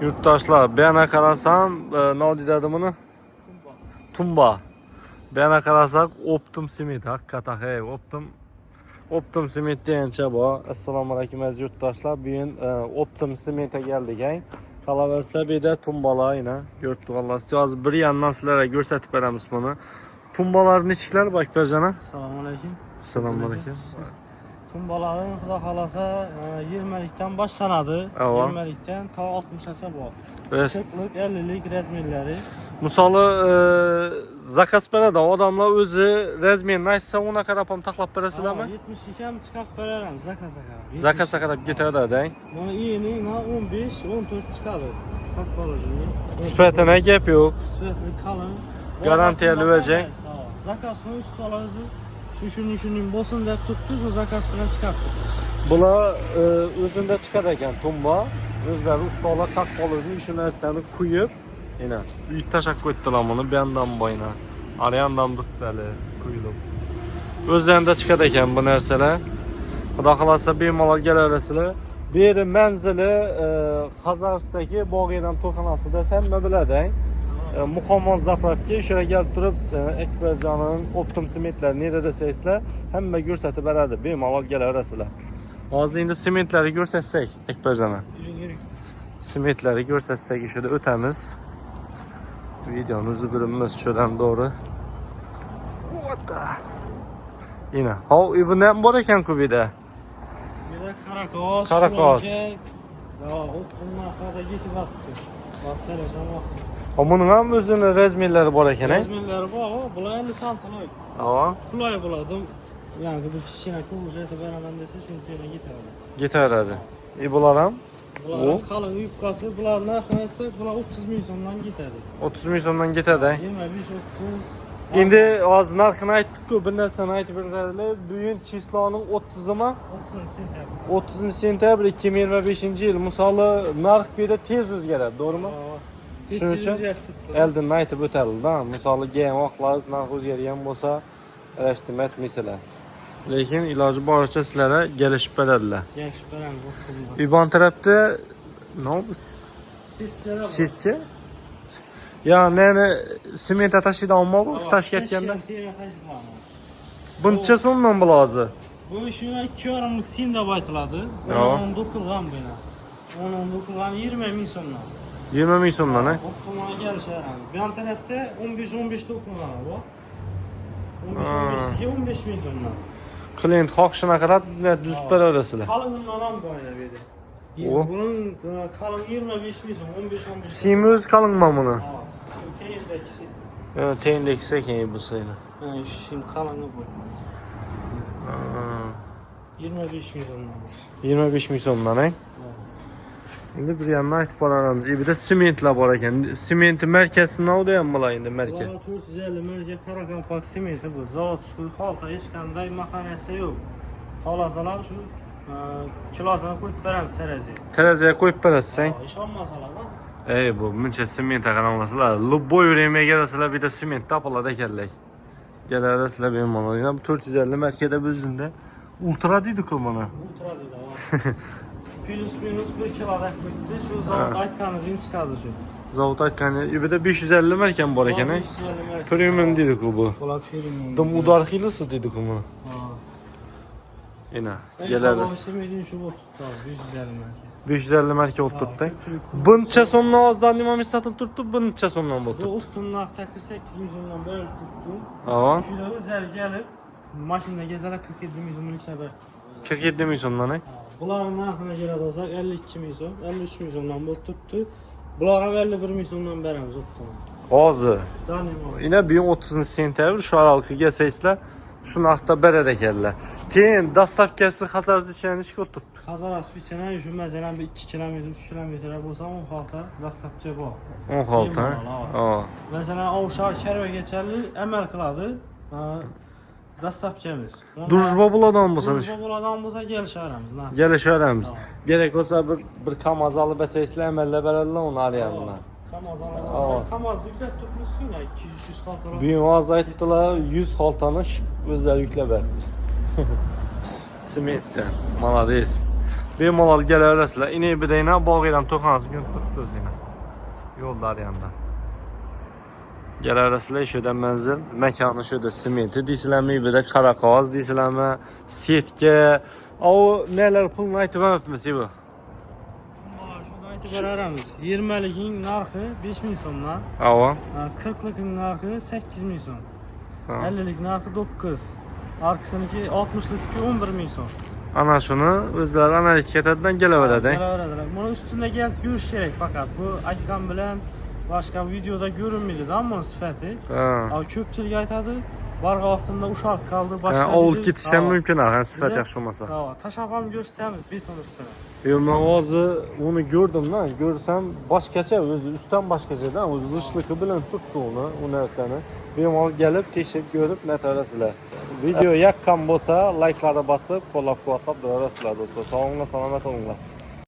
Yurttaşlar, ben akarasam ne dedi bunu? Tumba. Ben akarasak Optum Simit. Hakikaten hey Optum Simit deyince bu. Assalamu alaikum aziz yurttaşlar. Bugün Optum Simit'e geldik. Kalaverse bir de tumbalar yine. Gördük Allah istiyoruz. Bir yandan sizlere gösterip veremiz bunu. Tumbalar neçikler bak Bercan'a? Assalamu alaikum. Assalamu alaikum. Tumbaların xudo xolasa 20'likten başlanadı. Evet. 20'likten ta 60'acha bor. Evet. 40'lik, 50'lik rezmirleri. Misalı zakaz beradi odamlar o'zi razmerini aytsa ona qarab ham taxlab berasizlarmi? 72 ham chiqib beraveramiz zakaz qarab. Zakaz qarab ketaveradi. Buni iyini 15, 14 chiqadi. Как положено. Sifatına gap yo'q. Sifatli qalin. Garantiyali o'lchay. Zakazning ustalozi shuning bo'lsin deb turibdi, shu zakaz bilan chiqibdi. Bular o'zida chiqar ekan tumba. O'zlari ustalar qaq qolishni shu narsani quyib, yana uyga tashab qo'ydilar buni bu yandan boyna. Arayandan bittali quyilib. O'zlarida chiqar ekan bu narsalar. Xudo xolasa bemalol kelaverasizlar. Bu yeri manzili Qozog'istondagi Bog'iyam to'xonasi desam nima biladi? Muhammad zapravga o'shaga kelib turib Akbarjoning Optum Simitlar nereda desangizlar, hamma ko'rsatib beradi. Bemalol kelaverasizlar. Hozir endi simentlarni ko'rsatsak, Akbarjona. Simetleri görsetsek işte ötemiz. Videomuzu birimiz şuradan doğru. Yine. Ha, bu ne var eken kubide? Bir de karakoz. Karakoz. Ya, bunlar kadar gitip attı. Bak telefon bak. Ha, bunun ham özünün rezmirleri var eken, he? Rezmirleri var, bunlar 50 santimlik. Ha. Kulay buladım. Yani bu kişine kulacaksa beraber dese çünkü yine Gitar hadi. Bunlar ham? Bunların kalın yufkası, bunların arkadaşlar, bunlar 30 milyondan giderdi. 30 milyondan gitar he? 25, 30. Şimdi az narxını aytdık ku, bir narsani aytib berdilar. Bugün çislonun 30'u 30 sentyabr 2025-yil. Misalı narx bir tez o'zgaradi, to'g'rimi? Shuning uchun eldan aytib o'taldi-da. Misalı kelgan vaqtlar narx o'zgargan bo'lsa, arashtirma etmaysizlar. Lekin iloji boricha sizlarga kelishib beradilar. Kelishib beramiz. İban tarafta ne oldu? Sitçe? Ya ne simenta taşıydı ama bu taş getkende. Buncha so'mdan bulozi. Bu ishini 2 yorumlik simda baytiladı. Ya. 10 do'qilgan buni. 10 do'qilgan 20 ming so'mdan. 20 ming so'mdan, ha? Optimumga kelishadi. Bu yon tarafda 15 do'qilgan bu. 15 15 ming so'mdan. Klient xohishini qarab düzib beraverasizlar. Qalinidan ham qo'yadi bu yerda. O. Bunun qalin 25 ming so'm, 15 Simi o'zi qalinmi buni? Teyindekisi. Evet, teyindekisi ekan bu sayılar. Şimdi qalini bu. 25 ming so'mdan. 25 ming so'mdan, ha? Endi bir yandan aytib boramiz. Bir de simentlar bor ekan. Simenti markasi navda ham bo'lar endi marka. 450 marka Karakalpak simenti bu. Zavod xalta hech qanday mexanizasi yo'q. Xolasalar shu kilosini qo'yib beramiz teraziga. Teraziga qo'yib berasiz, ha? Ishonmasalar ha. Ey bu buncha sement qaramlasizlar. Lubboy yurmay kelasizlar, bir de sement topiladi ekanlar. Kelarasizlar bemalol. Yana bu 450 markada o'zida ultra deydi-ku buni. Ultra deydi. Plus minus 1 kilodan qo'yibdi. Shu zavod aytganidan chiqadi shu. Zavod aytgani, bir de 550 markam bor ekan, ha? Premium deydi-ku bu. Bular premium. Dim udar xilisi deydi-ku buni. Ha. Yana kelarasiz. Simentin shu bo'lib turibdi, 550 marka. 550 marka olib turibdi. Buncha so'mdan ozdan nima sotilib turibdi? Buncha so'mdan bo'ldi. Bu ustunlar takı 8 milyondan beri tuttu. Ha. Şurada özel gelip maşinle gezeler 47 milyon yükselir. 47 ming so'mdan, ha? Bunların narxına göre de olsak 52 milyon, 53 milyondan beri tuttu. Bunlara 51 milyondan beremiz tuttu. Hozir. Danimo. Yine 30 sentyabr şu aralıkı gelseysizlar, şu narxda berer ekanlar. Keyin dastavkasi Xazarzichani ishga o'tib. Hazaras bir sene şu mesela bir 2 kilometre, 3 kilometre bulsam o halta dastlapçı bu. 10 halta. Ha. Mesela o şarkı geçerli emel kıladı. Dastlapçımız. Durjba buladan bo'lsa, Durjba buladan bo'lsa kelishamiz. kelishamiz. Gerek olsa bir kamaz alıp eseysizlar, emelle beradilar onu arayanlar. Kamaz alalım. Kamaz yüklet tutmuşsun ya 200 haltalar. Büyük ağız ayttılar 100 haltanı özler yükle verdi. Simetten. Malades. Bemalol kelaverasizlar. Ini bidayna bog'iyam to'qansiz kun turibdi o'zinglar. Yo'lda Aryanda. Kelaverasizlar shu yerda manzil, makoni shu yerda sementi deysizlarmi, bir de qora qog'oz deysizlarmi, setka, o nelar pulni aytib o'tibmiz bu. Shuni aytib beramiz. 20'likin narxi 5000 so'mdan, Ava. 40'likin narxi 8000 so'm. Tamam. 50'lik narxi 9. Arkasındaki 60'lık 11.000 so'm. Ana şunu o'zlari analitik etadidan kelaveradi. Kelaveradilar. Buni ustida gelib ko'rish kerak faqat. Bu akam bilan boshqa videoda ko'rinmaydi-da, ammo sifati. Ha. Ama ko'pchilik aytadi, barga vaqtimda ushaq qoldi, Ha, boshqa. ovul ketish ham mumkin, ha, sifat yaxshi bo'lmasa. Ha, tashab ham ko'rsatamiz beton ustida. Yo, men hozir uni ko'rdim-da, ko'rsam boshqacha, o'zi ustdan boshqacha-da, o'zi zishligi bilan tutdi uni, u narsani. Bemalol kelib, tekshirib ko'rib, natarasizlar. Video yoqqan bo'lsa, like'larni bosib, qo'llab-quvvatlab borasizlar do'stlar. Sog'inglar, salomat bo'linglar.